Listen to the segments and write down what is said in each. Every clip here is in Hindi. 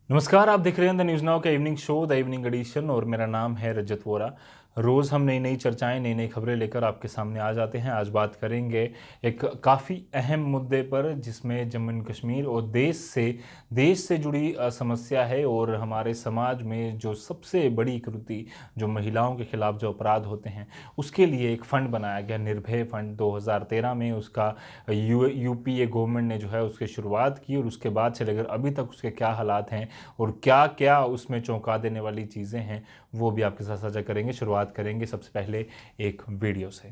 नमस्कार, आप देख रहे हैं द न्यूज़ नाउ का evening show the evening edition और मेरा नाम है रजत वोरा। रोज़ हम नई नई चर्चाएं, नई नई खबरें लेकर आपके सामने आ जाते हैं। आज बात करेंगे एक काफ़ी अहम मुद्दे पर, जिसमें जम्मू एंड कश्मीर और देश से जुड़ी समस्या है और हमारे समाज में जो सबसे बड़ी कृति, जो महिलाओं के खिलाफ जो अपराध होते हैं, उसके लिए एक फ़ंड बनाया गया, निर्भय फ़ंड। 2013 में उसका यूपीए गवर्नमेंट ने जो है उसकी शुरुआत की और उसके बाद से लेकर अभी तक उसके क्या हालात हैं और क्या क्या उसमें चौंका देने वाली चीज़ें हैं, वो भी आपके साथ साझा करेंगे। शुरुआत करेंगे सबसे पहले एक वीडियो से।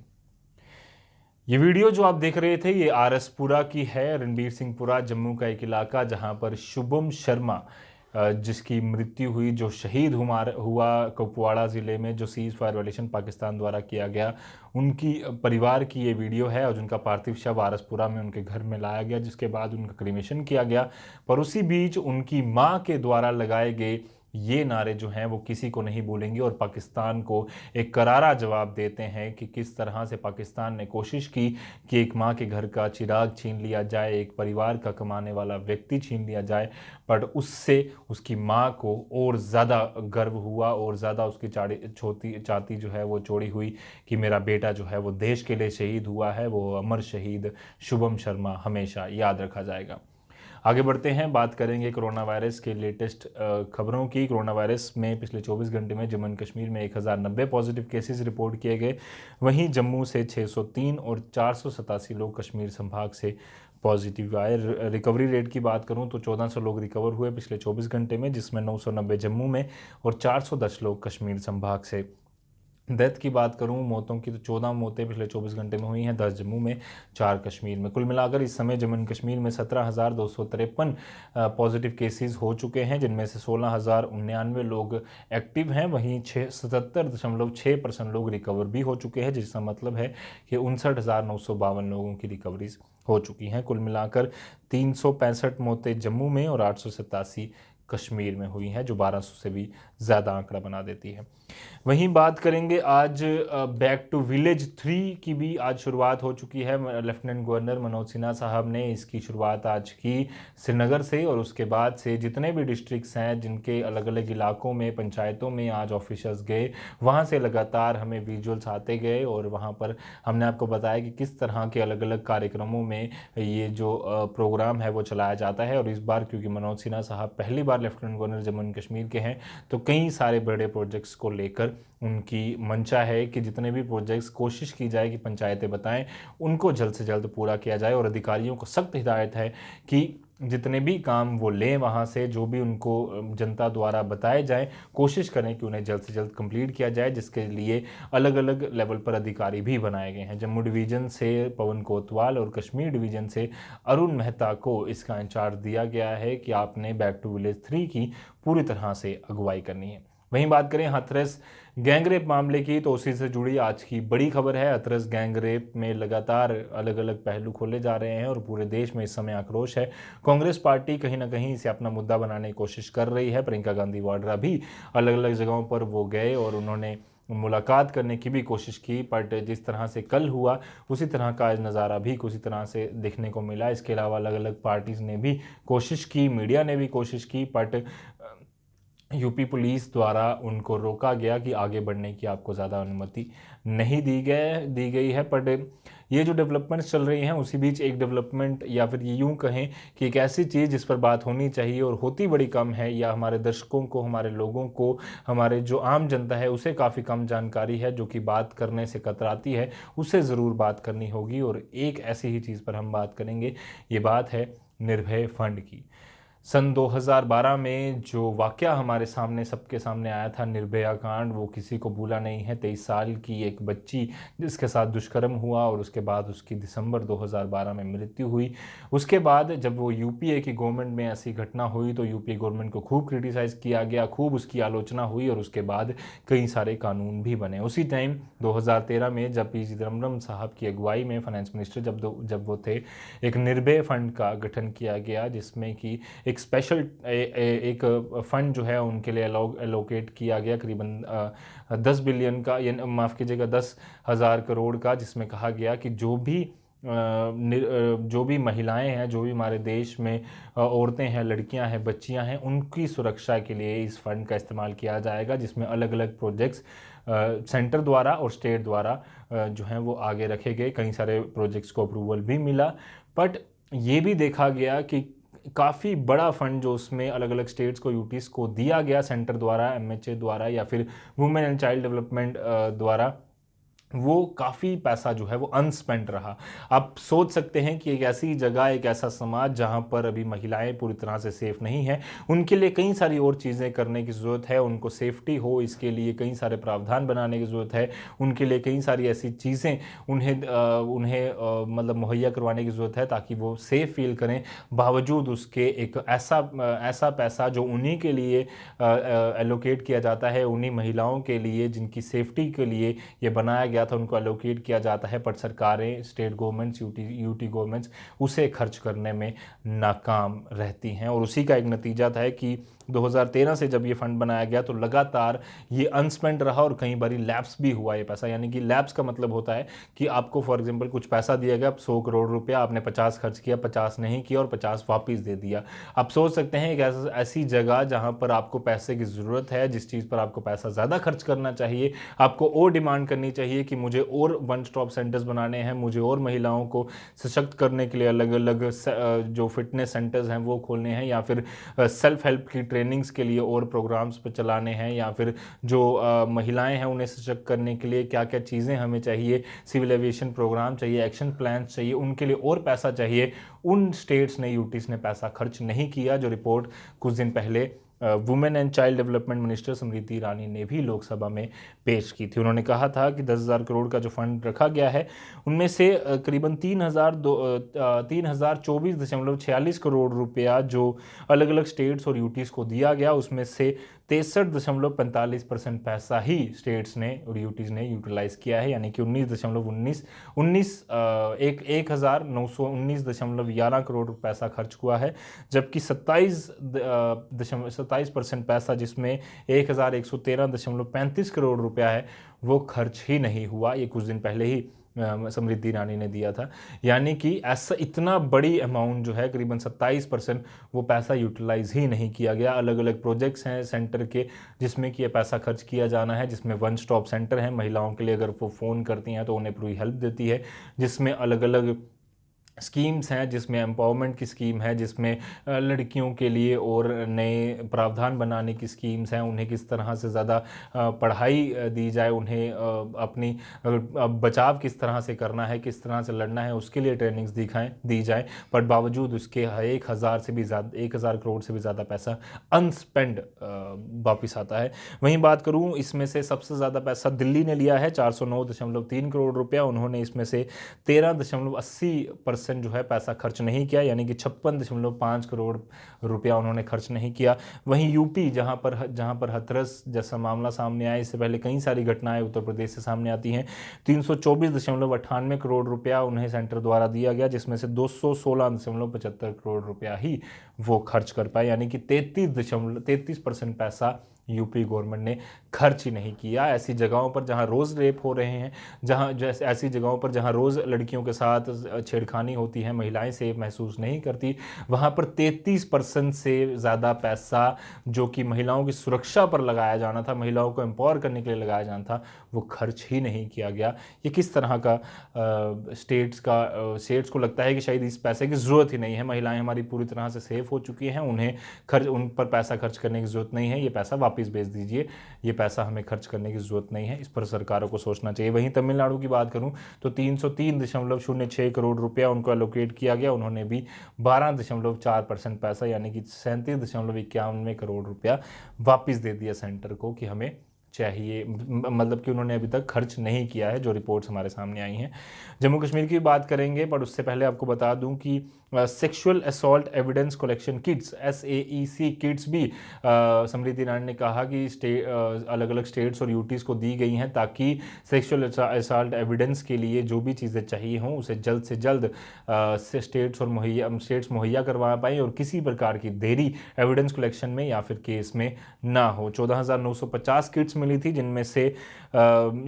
ये वीडियो जो आप देख रहे थे, ये आरएसपुरा की है, रणबीर सिंहपुरा, जम्मू का एक इलाका जहां पर शुभम शर्मा जिसकी मृत्यु हुई, जो शहीद हुआ कुपवाड़ा ज़िले में, जो सीज़ फायर वायलेशन पाकिस्तान द्वारा किया गया, उनकी परिवार की ये वीडियो है। और जिनका पार्थिव शव आरएसपुरा में उनके घर में लाया गया, जिसके बाद उनका क्रीमेशन किया गया। पर उसी बीच उनकी मां के द्वारा लगाए गए ये नारे जो हैं वो किसी को नहीं भूलेंगे और पाकिस्तान को एक करारा जवाब देते हैं कि किस तरह से पाकिस्तान ने कोशिश की कि एक माँ के घर का चिराग छीन लिया जाए, एक परिवार का कमाने वाला व्यक्ति छीन लिया जाए। बट उससे उसकी माँ को और ज़्यादा गर्व हुआ और ज़्यादा उसकी छाती जो है वो चौड़ी हुई कि मेरा बेटा जो है वो देश के लिए शहीद हुआ है, वो अमर शहीद शुभम शर्मा हमेशा याद रखा जाएगा। आगे बढ़ते हैं, बात करेंगे कोरोना वायरस के लेटेस्ट खबरों की। कोरोना वायरस में पिछले 24 घंटे में जम्मू एंड कश्मीर में 1090 पॉजिटिव केसेस रिपोर्ट किए गए। वहीं जम्मू से 603 और 487 लोग कश्मीर संभाग से पॉजिटिव आए। रिकवरी रेट की बात करूं तो 1400 लोग रिकवर हुए पिछले 24 घंटे में, जिसमें 990 जम्मू में और 410 लोग कश्मीर संभाग से। डेथ की बात करूं, मौतों की, तो 14 मौतें पिछले 24 घंटे में हुई हैं, 10 जम्मू में, 4 कश्मीर में। कुल मिलाकर इस समय जम्मू एंड कश्मीर में 17,253 पॉजिटिव केसेस हो चुके हैं, जिनमें से 16,099 लोग एक्टिव हैं। वहीं 77.6% लोग रिकवर भी हो चुके हैं, जिसका मतलब है कि 59,952 लोगों की रिकवरीज हो चुकी हैं। कुल मिलाकर 365 मौतें जम्मू में और 887 कश्मीर में हुई हैं, जो 1200 से भी ज़्यादा आंकड़ा बना देती है। वहीं बात करेंगे आज बैक टू विलेज 3 की भी आज शुरुआत हो चुकी है। लेफ्टिनेंट गवर्नर मनोज सिन्हा साहब ने इसकी शुरुआत आज की श्रीनगर से, और उसके बाद से जितने भी डिस्ट्रिक्ट्स हैं, जिनके अलग अलग इलाकों में, पंचायतों में आज ऑफिसर्स गए, वहाँ से लगातार हमें विजुअल्स आते गए और वहाँ पर हमने आपको बताया कि किस तरह के अलग अलग कार्यक्रमों में ये जो प्रोग्राम है वो चलाया जाता है। और इस बार क्योंकि मनोज सिन्हा साहब पहली बार lieutenant governor Jammu and Kashmir के हैं, तो कई सारे बड़े प्रोजेक्ट्स को लेकर उनकी मंशा है कि जितने भी प्रोजेक्ट्स कोशिश की जाए कि पंचायतें बताएं, उनको जल्द से जल्द पूरा किया जाए। और अधिकारियों को सख्त हिदायत है कि जितने भी काम वो लें वहाँ से, जो भी उनको जनता द्वारा बताए जाएं, कोशिश करें कि उन्हें जल्द से जल्द कंप्लीट किया जाए, जिसके लिए अलग अलग लेवल पर अधिकारी भी बनाए गए हैं। जम्मू डिवीज़न से पवन कोतवाल और कश्मीर डिवीज़न से अरुण मेहता को इसका इंचार्ज दिया गया है कि आपने बैक टू विलेज 3 की पूरी तरह से अगुवाई करनी है। वहीं बात करें हाथरस गैंगरेप मामले की, तो उसी से जुड़ी आज की बड़ी खबर है। हाथरस गैंगरेप में लगातार अलग अलग पहलू खोले जा रहे हैं और पूरे देश में इस समय आक्रोश है। कांग्रेस पार्टी कहीं ना कहीं इसे अपना मुद्दा बनाने की कोशिश कर रही है। प्रियंका गांधी वाड्रा भी अलग अलग जगहों पर वो गए और उन्होंने मुलाकात करने की भी कोशिश की, बट जिस तरह से कल हुआ उसी तरह का आज नज़ारा भी उसी तरह से देखने को मिला। इसके अलावा अलग अलग पार्टीज़ ने भी कोशिश की, मीडिया ने भी कोशिश की, बट यूपी पुलिस द्वारा उनको रोका गया कि आगे बढ़ने की आपको ज़्यादा अनुमति नहीं दी गई है। बट ये जो डेवलपमेंट्स चल रही हैं, उसी बीच एक डेवलपमेंट, या फिर ये यूँ कहें कि एक ऐसी चीज़ जिस पर बात होनी चाहिए और होती बड़ी कम है, या हमारे दर्शकों को, हमारे लोगों को, हमारे जो आम जनता है उसे काफ़ी कम जानकारी है, जो कि बात करने से कतराती है, उससे ज़रूर बात करनी होगी। और एक ऐसी ही चीज़ पर हम बात करेंगे, ये बात है निर्भय फंड की। सन 2012 में जो वाक़या हमारे सामने, सबके सामने आया था, निर्भया कांड, वो किसी को भूला नहीं है। 23 साल की एक बच्ची जिसके साथ दुष्कर्म हुआ और उसके बाद उसकी दिसंबर 2012 में मृत्यु हुई। उसके बाद जब वो यूपीए की गवर्नमेंट में ऐसी घटना हुई तो यूपीए गवर्नमेंट को खूब क्रिटिसाइज़ किया गया, खूब उसकी आलोचना हुई और उसके बाद कई सारे कानून भी बने। उसी टाइम 2013 में जब पी चिदम्बरम साहब की अगुवाई में फाइनेंस मिनिस्टर जब वो थे, एक निर्भय फंड का गठन किया गया, जिसमें कि एक स्पेशल एक फंड जो है उनके लिए एलोकेट किया गया, करीबन 10 बिलियन का, या माफ़ कीजिएगा 10,000 करोड़ का, जिसमें कहा गया कि जो भी जो भी महिलाएं हैं, जो भी हमारे देश में औरतें हैं, लड़कियां हैं, बच्चियां हैं, उनकी सुरक्षा के लिए इस फंड का इस्तेमाल किया जाएगा, जिसमें अलग अलग प्रोजेक्ट्स सेंटर द्वारा और स्टेट द्वारा जो हैं वो आगे रखे गए। कई सारे प्रोजेक्ट्स को अप्रूवल भी मिला, बट ये भी देखा गया कि काफ़ी बड़ा फंड जो उसमें अलग अलग स्टेट्स को, यूटीज़ को दिया गया सेंटर द्वारा, एमएचए द्वारा या फिर वुमेन एंड चाइल्ड डेवलपमेंट द्वारा, वो काफ़ी पैसा जो है वो अनस्पेंट रहा। आप सोच सकते हैं कि एक ऐसी जगह, एक ऐसा समाज जहां पर अभी महिलाएं पूरी तरह से सेफ नहीं हैं, उनके लिए कई सारी और चीज़ें करने की ज़रूरत है, उनको सेफ्टी हो इसके लिए कई सारे प्रावधान बनाने की ज़रूरत है, उनके लिए कई सारी ऐसी चीज़ें उन्हें मतलब मुहैया करवाने की ज़रूरत है ताकि वो सेफ फील करें। बावजूद उसके एक ऐसा पैसा जो उन्हीं के लिए एलोकेट किया जाता है, उन्हीं महिलाओं के लिए जिनकी सेफ्टी के लिए ये बनाया गया था, उनको एलोकेट किया जाता है, पर सरकारें, स्टेट गवर्नमेंट्स, यूटी गवर्नमेंट्स उसे खर्च करने में नाकाम रहती हैं। और उसी का एक नतीजा था कि 2013 से जब ये फंड बनाया गया तो लगातार ये अनस्पेंड रहा और कई बारी लैप्स भी हुआ ये पैसा। यानी कि लैप्स का मतलब होता है कि आपको फॉर एग्जांपल कुछ पैसा दिया गया, 100 करोड़ रुपया, आपने 50 खर्च किया, 50 नहीं किया और 50 वापस दे दिया। आप सोच सकते हैं एक ऐसी जगह जहां पर आपको पैसे की ज़रूरत है, जिस चीज़ पर आपको पैसा ज़्यादा खर्च करना चाहिए, आपको और डिमांड करनी चाहिए कि मुझे और वन स्टॉप सेंटर्स बनाने हैं, मुझे और महिलाओं को सशक्त करने के लिए अलग अलग जो फिटनेस सेंटर्स हैं वो खोलने हैं, या फिर सेल्फ हेल्प की ट्रेनिंग्स के लिए और प्रोग्राम्स पर चलाने हैं, या फिर जो महिलाएं हैं उन्हें सशक्त करने के लिए क्या क्या चीज़ें हमें चाहिए, सिविल एविएशन प्रोग्राम चाहिए, एक्शन प्लान चाहिए, उनके लिए और पैसा चाहिए। उन स्टेट्स ने, यूटीज़ ने पैसा खर्च नहीं किया, जो रिपोर्ट कुछ दिन पहले women and child development minister Smriti Irani ने भी लोकसभा में पेश की थी। उन्होंने कहा था कि 10,000 करोड़ का जो फंड रखा गया है उनमें से करीबन 3,024.46 करोड़ रुपया जो अलग अलग स्टेट्स और यूटीज़ को दिया गया, उसमें से 63.45% पैसा ही स्टेट्स ने और यूटीज़ ने यूटिलाइज किया है। यानी कि 1,919 करोड़ पैसा खर्च हुआ है, जबकि 27% पैसा, जिसमें 1,113.35 करोड़ रुपया है, वो खर्च ही नहीं हुआ। ये कुछ दिन पहले ही स्मृति ईरानी ने दिया था। यानी कि ऐसा इतना बड़ी अमाउंट जो है, करीबन 27%, वो पैसा यूटिलाइज ही नहीं किया गया। अलग अलग प्रोजेक्ट्स हैं सेंटर के जिसमें कि ये पैसा खर्च किया जाना है, जिसमें वन स्टॉप सेंटर है, महिलाओं के लिए अगर वो फ़ोन करती हैं तो उन्हें पूरी हेल्प देती है, जिसमें अलग अलग स्कीम्स हैं, जिसमें एम्पावरमेंट की स्कीम है, जिसमें लड़कियों के लिए और नए प्रावधान बनाने की स्कीम्स हैं, उन्हें किस तरह से ज़्यादा पढ़ाई दी जाए, उन्हें अपनी बचाव किस तरह से करना है, किस तरह से लड़ना है, उसके लिए ट्रेनिंग्स दी जाए। पर बावजूद उसके 1,000 करोड़ से भी ज़्यादा पैसा अनस्पेंड वापस आता है। वहीं बात करूँ, इसमें से सबसे ज़्यादा पैसा दिल्ली ने लिया है, 409.3 करोड़ रुपया। उन्होंने इसमें से 13.80% जो है पैसा खर्च नहीं किया, यानी कि 56.5 करोड़ रुपया उन्होंने खर्च नहीं किया। वहीं यूपी, जहां पर हाथरस जैसा मामला सामने आया, इससे पहले कई सारी घटनाएं उत्तर प्रदेश से सामने आती हैं, 324.98 करोड़ रुपया उन्हें सेंटर द्वारा दिया गया, जिसमें से 216.75 करोड़ रुपया ही वो खर्च कर पाए। यानी कि 33% पैसा यूपी गवर्नमेंट ने खर्च ही नहीं किया। ऐसी जगहों पर जहां रोज़ रेप हो रहे हैं, ऐसी जगहों पर जहां रोज़ लड़कियों के साथ छेड़खानी होती है, महिलाएं सेफ महसूस नहीं करती, वहां पर 33% से ज़्यादा पैसा जो कि महिलाओं की सुरक्षा पर लगाया जाना था, महिलाओं को एम्पावर करने के लिए लगाया जाना था, वो खर्च ही नहीं किया गया। ये किस तरह का स्टेट्स को लगता है कि शायद इस पैसे की ज़रूरत ही नहीं है, महिलाएं हमारी पूरी तरह से सेफ हो चुकी हैं, उन पर पैसा खर्च करने की ज़रूरत नहीं है, ये पैसा वापस भेज दीजिए, ये पैसा हमें खर्च करने की ज़रूरत नहीं है। इस पर सरकारों को सोचना चाहिए। वहीं तमिलनाडु की बात करूं तो 303.06 करोड़ रुपया उनको एलोकेट किया गया। उन्होंने भी 12.4% पैसा, यानी कि 37.91 करोड़ रुपया वापस दे दिया सेंटर को कि हमें चाहिए, मतलब कि उन्होंने अभी तक खर्च नहीं किया है, जो रिपोर्ट्स हमारे सामने आई हैं। जम्मू कश्मीर की बात करेंगे, पर उससे पहले आपको बता दूं कि sexual assault evidence collection kits, SAEC kits भी स्मृति ईरानी ने कहा कि अलग अलग स्टेट्स और यूटीज़ को दी गई हैं, ताकि सेक्सुअल असॉल्ट एविडेंस के लिए जो भी चीज़ें चाहिए हों उसे जल्द से जल्द स्टेट्स मुहैया करवा पाएँ और किसी प्रकार की देरी एविडेंस कलेक्शन में या फिर केस में ना हो। 14,950 किट्स मिली थी, जिनमें से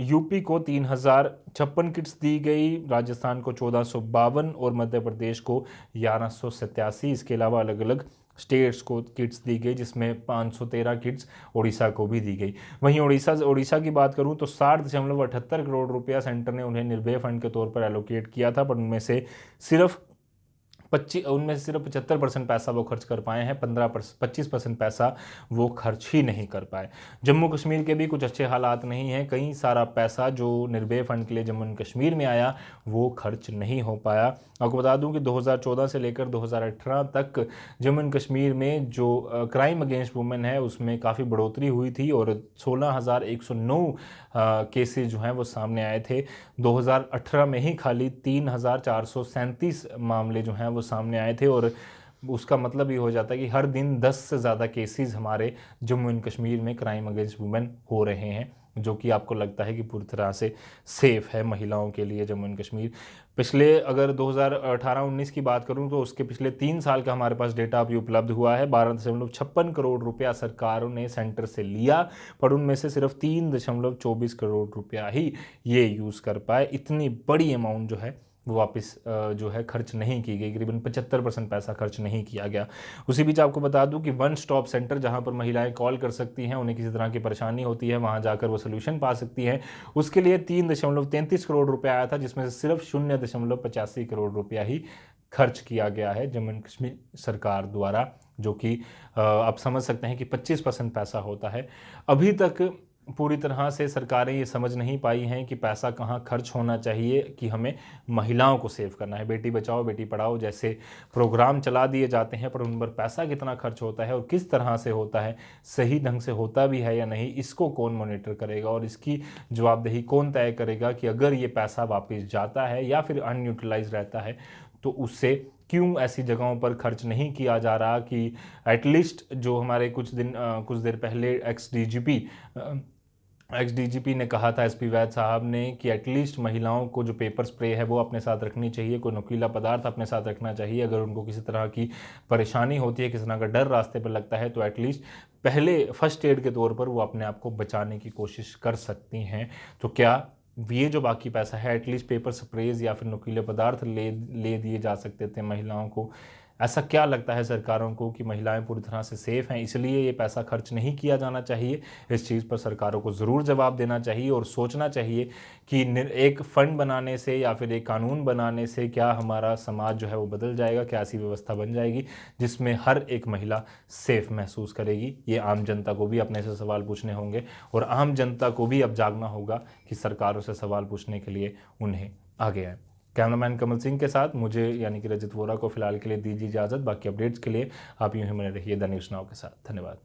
यूपी को 3056 किट्स दी गई, राजस्थान को 1452 और मध्य प्रदेश को 1187। इसके अलावा अलग अलग स्टेट्स को किट्स दी गई, जिसमें 513 किट्स उड़ीसा को भी दी गई। वहीं उड़ीसा की बात करूं तो 60.78 करोड़ रुपया सेंटर ने उन्हें निर्भय फंड के तौर पर एलोकेट किया था, पर उनमें से सिर्फ 75% पैसा वो खर्च कर पाए हैं, 25% पैसा वो खर्च ही नहीं कर पाए। जम्मू कश्मीर के भी कुछ अच्छे हालात नहीं हैं, कई सारा पैसा जो निर्भय फंड के लिए जम्मू एंड कश्मीर में आया वो खर्च नहीं हो पाया। आपको बता दूं कि 2014 से लेकर 2018 तक जम्मू एंड कश्मीर में जो क्राइम अगेंस्ट वुमेन है उसमें काफ़ी बढ़ोतरी हुई थी और 16,109 केसेस जो हैं वो सामने आए थे। 2018 में ही खाली 3,437 मामले जो हैं वो सामने आए थे, और उसका मतलब ये हो जाता है कि हर दिन 10 से ज़्यादा केसेस हमारे जम्मू एंड कश्मीर में क्राइम अगेंस्ट वुमेन हो रहे हैं, जो कि आपको लगता है कि पूरी तरह से सेफ़ है महिलाओं के लिए जम्मू एंड कश्मीर। पिछले अगर 2018-19 की बात करूं तो उसके पिछले 3 साल का हमारे पास डेटा अभी उपलब्ध हुआ है। 12.56 करोड़ रुपया सरकारों ने सेंटर से लिया, पर उनमें से सिर्फ 3.24 करोड़ रुपया ही ये यूज़ कर पाए। इतनी बड़ी अमाउंट जो है वो वापस जो है खर्च नहीं की गई, करीबन 75% पैसा खर्च नहीं किया गया। उसी बीच आपको बता दूं कि वन स्टॉप सेंटर जहां पर महिलाएं कॉल कर सकती हैं, उन्हें किसी तरह की परेशानी होती है, वहां जाकर वो सोल्यूशन पा सकती हैं, उसके लिए 3.33 करोड़ रुपया आया था, जिसमें से सिर्फ 0.85 करोड़ रुपया ही खर्च किया गया है जम्मू एंड कश्मीर सरकार द्वारा, जो कि आप समझ सकते हैं कि 25% पैसा होता है। अभी तक पूरी तरह से सरकारें ये समझ नहीं पाई हैं कि पैसा कहाँ खर्च होना चाहिए, कि हमें महिलाओं को सेव करना है। बेटी बचाओ बेटी पढ़ाओ जैसे प्रोग्राम चला दिए जाते हैं, पर उन पर पैसा कितना खर्च होता है और किस तरह से होता है, सही ढंग से होता भी है या नहीं, इसको कौन मॉनिटर करेगा और इसकी जवाबदेही कौन तय करेगा कि अगर ये पैसा वापस जाता है या फिर अनयूटिलाइज रहता है तो उससे क्यों ऐसी जगहों पर खर्च नहीं किया जा रहा। कि एटलीस्ट जो हमारे कुछ देर पहले एक्स डीजीपी ने कहा था, एसपी वैद साहब ने, कि एटलीस्ट महिलाओं को जो पेपर स्प्रे है वो अपने साथ रखनी चाहिए, कोई नुकीला पदार्थ अपने साथ रखना चाहिए। अगर उनको किसी तरह की परेशानी होती है, किसी तरह का डर रास्ते पर लगता है, तो एटलीस्ट पहले फर्स्ट एड के तौर पर वो अपने आप को बचाने की कोशिश कर सकती हैं। तो क्या ये जो बाकी पैसा है एटलीस्ट पेपर स्प्रेज या फिर नुकीले पदार्थ ले दिए जा सकते थे महिलाओं को? ऐसा क्या लगता है सरकारों को कि महिलाएं पूरी तरह से सेफ हैं, इसलिए ये पैसा खर्च नहीं किया जाना चाहिए? इस चीज़ पर सरकारों को ज़रूर जवाब देना चाहिए और सोचना चाहिए कि एक फ़ंड बनाने से या फिर एक कानून बनाने से क्या हमारा समाज जो है वो बदल जाएगा, क्या ऐसी व्यवस्था बन जाएगी जिसमें हर एक महिला सेफ महसूस करेगी? ये आम जनता को भी अपने से सवाल पूछने होंगे और आम जनता को भी अब जागना होगा कि सरकारों से सवाल पूछने के लिए उन्हें आगे आए। कैमरामैन कमल सिंह के साथ मुझे यानी कि रजत वोरा को फिलहाल के लिए दीजिए इजाज़त। बाकी अपडेट्स के लिए आप यूं ही बने रहिए द न्यूज़ नाउ के साथ। धन्यवाद।